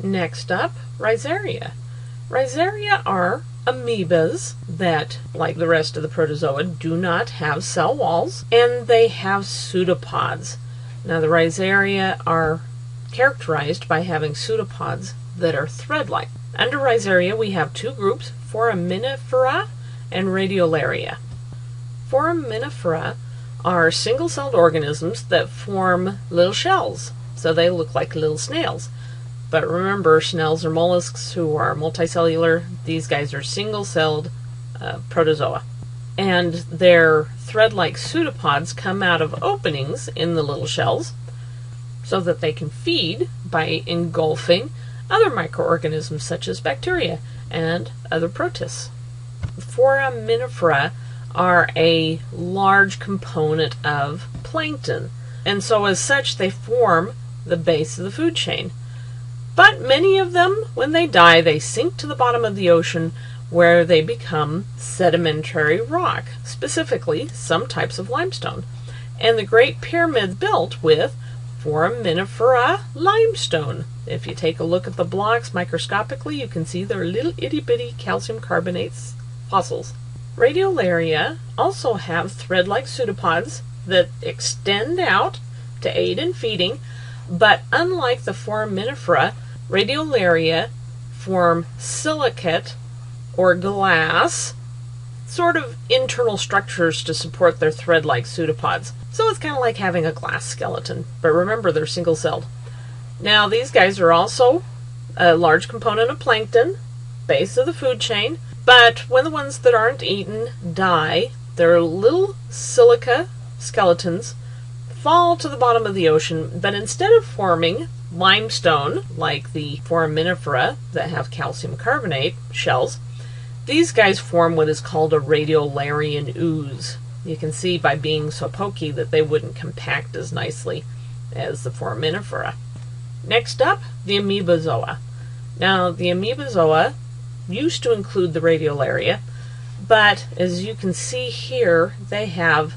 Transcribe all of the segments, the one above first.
Next up, Rhizaria. Rhizaria are amoebas that, like the rest of the protozoa, do not have cell walls, and they have pseudopods. Now, the Rhizaria are characterized by having pseudopods that are thread-like. Under Rhizaria, we have two groups, Foraminifera and Radiolaria. Foraminifera are single-celled organisms that form little shells, so they look like little snails. But remember, snails are mollusks who are multicellular. These guys are single-celled protozoa. And their thread-like pseudopods come out of openings in the little shells so that they can feed by engulfing other microorganisms such as bacteria and other protists. Foraminifera are a large component of plankton, and so as such they form the base of the food chain. But many of them, when they die, they sink to the bottom of the ocean where they become sedimentary rock, specifically some types of limestone. And the Great Pyramid built with Foraminifera limestone. If you take a look at the blocks microscopically, you can see they're little itty-bitty calcium carbonate fossils. Radiolaria also have thread-like pseudopods that extend out to aid in feeding, but unlike the Foraminifera, Radiolaria form silicate or glass sort of internal structures to support their thread-like pseudopods. So it's kind of like having a glass skeleton, but remember they're single-celled. Now these guys are also a large component of plankton, base of the food chain, but when the ones that aren't eaten die, their little silica skeletons fall to the bottom of the ocean, but instead of forming limestone like the Foraminifera that have calcium carbonate shells, these guys form what is called a radiolarian ooze. You can see by being so pokey that they wouldn't compact as nicely as the Foraminifera. Next up, the amoebozoa. Now, the amoebozoa used to include the Radiolaria, but as you can see here, they have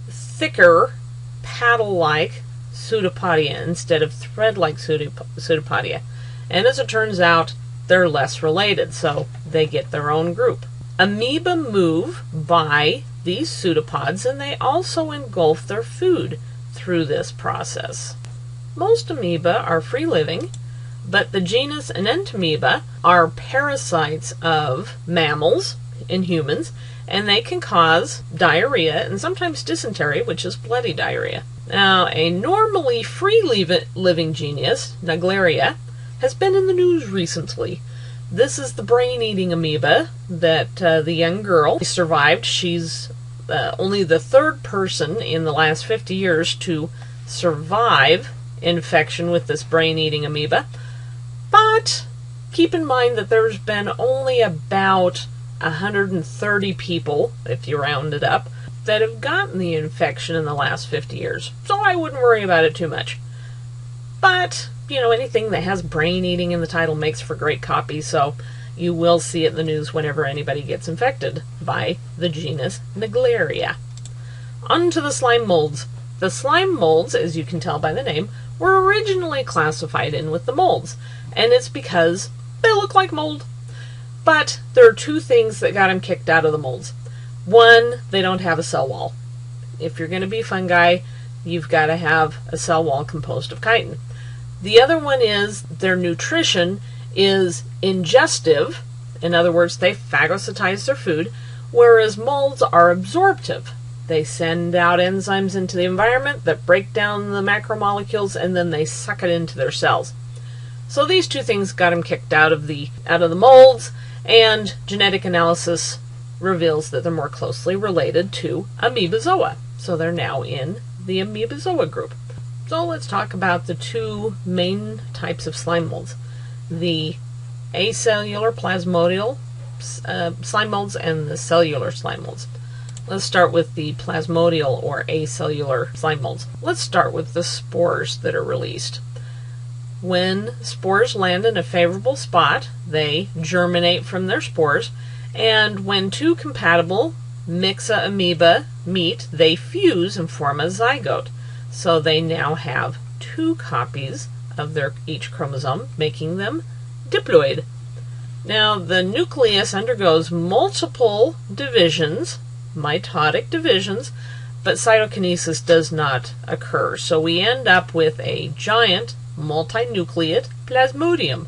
thicker, paddle-like pseudopodia instead of thread-like pseudopodia. And as it turns out, they're less related, so they get their own group. Amoeba move by these pseudopods, and they also engulf their food through this process. Most amoeba are free-living, but the genus Enantamoeba are parasites of mammals in humans, and they can cause diarrhea and sometimes dysentery, which is bloody diarrhea. Now, a normally free-living genus, Naegleria, has been in the news recently. This is the brain-eating amoeba that the young girl survived. She's only the third person in the last 50 years to survive infection with this brain-eating amoeba. But keep in mind that there's been only about 130 people, if you round it up, that have gotten the infection in the last 50 years. So I wouldn't worry about it too much. But, you know, anything that has brain eating in the title makes for great copy, so you will see it in the news whenever anybody gets infected by the genus Naegleria. On to the slime molds. The slime molds, as you can tell by the name, were originally classified in with the molds, and it's because they look like mold. But there are two things that got them kicked out of the molds. One, they don't have a cell wall. If you're going to be fungi, you've got to have a cell wall composed of chitin. The other one is their nutrition is ingestive. In other words, they phagocytize their food, whereas molds are absorptive. They send out enzymes into the environment that break down the macromolecules, and then they suck it into their cells. So these two things got them kicked out of the molds, and genetic analysis reveals that they're more closely related to amoebozoa. So they're now in the amoebozoa group. So let's talk about the two main types of slime molds. The acellular plasmodial slime molds and the cellular slime molds. Let's start with the plasmodial or acellular slime molds. Let's start with the spores that are released. When spores land in a favorable spot, they germinate from their spores, and when two compatible Mixa amoeba meet, they fuse and form a zygote. So they now have two copies of each chromosome, making them diploid. Now, the nucleus undergoes multiple divisions, mitotic divisions, but cytokinesis does not occur. So we end up with a giant multinucleate plasmodium.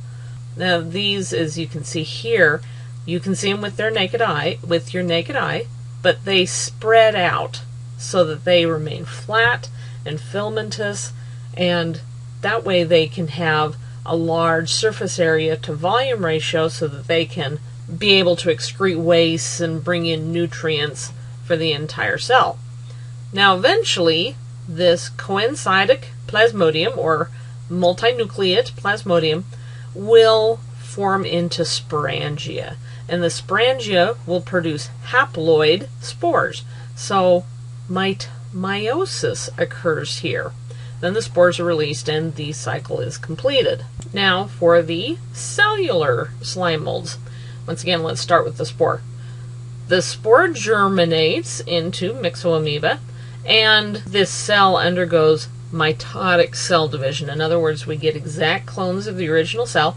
Now, these, as you can see here, you can see them with your naked eye, but they spread out so that they remain flat and filamentous, and that way they can have a large surface area to volume ratio so that they can be able to excrete waste and bring in nutrients for the entire cell. Now, eventually, this coenzymatic plasmodium, or multinucleate plasmodium, will form into sporangia, and the sporangia will produce haploid spores. So meiosis occurs here. Then the spores are released and the cycle is completed. Now for the cellular slime molds. Once again, let's start with the spore. The spore germinates into myxoamoeba, and this cell undergoes mitotic cell division. In other words, we get exact clones of the original cell,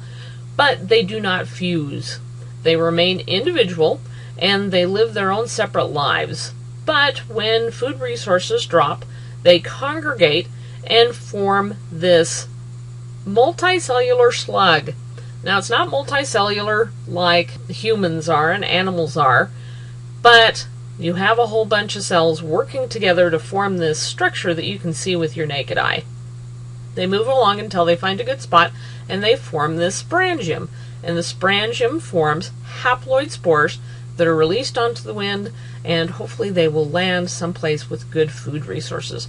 but they do not fuse. They remain individual, and they live their own separate lives. But when food resources drop, they congregate and form this multicellular slug. Now, it's not multicellular like humans are and animals are, but you have a whole bunch of cells working together to form this structure that you can see with your naked eye. They move along until they find a good spot, and they form this sporangium. And the sporangium forms haploid spores that are released onto the wind, and hopefully they will land someplace with good food resources.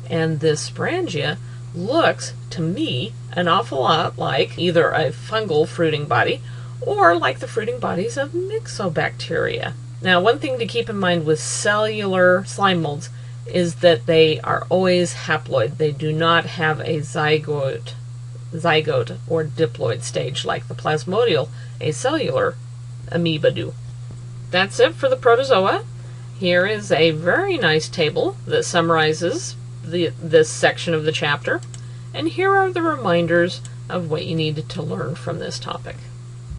And this sporangia looks, to me, an awful lot like either a fungal fruiting body or like the fruiting bodies of myxobacteria. Now, one thing to keep in mind with cellular slime molds is that they are always haploid. They do not have a zygote or diploid stage like the plasmodial acellular amoeba do. That's it for the protozoa. Here is a very nice table that summarizes this section of the chapter, and here are the reminders of what you needed to learn from this topic.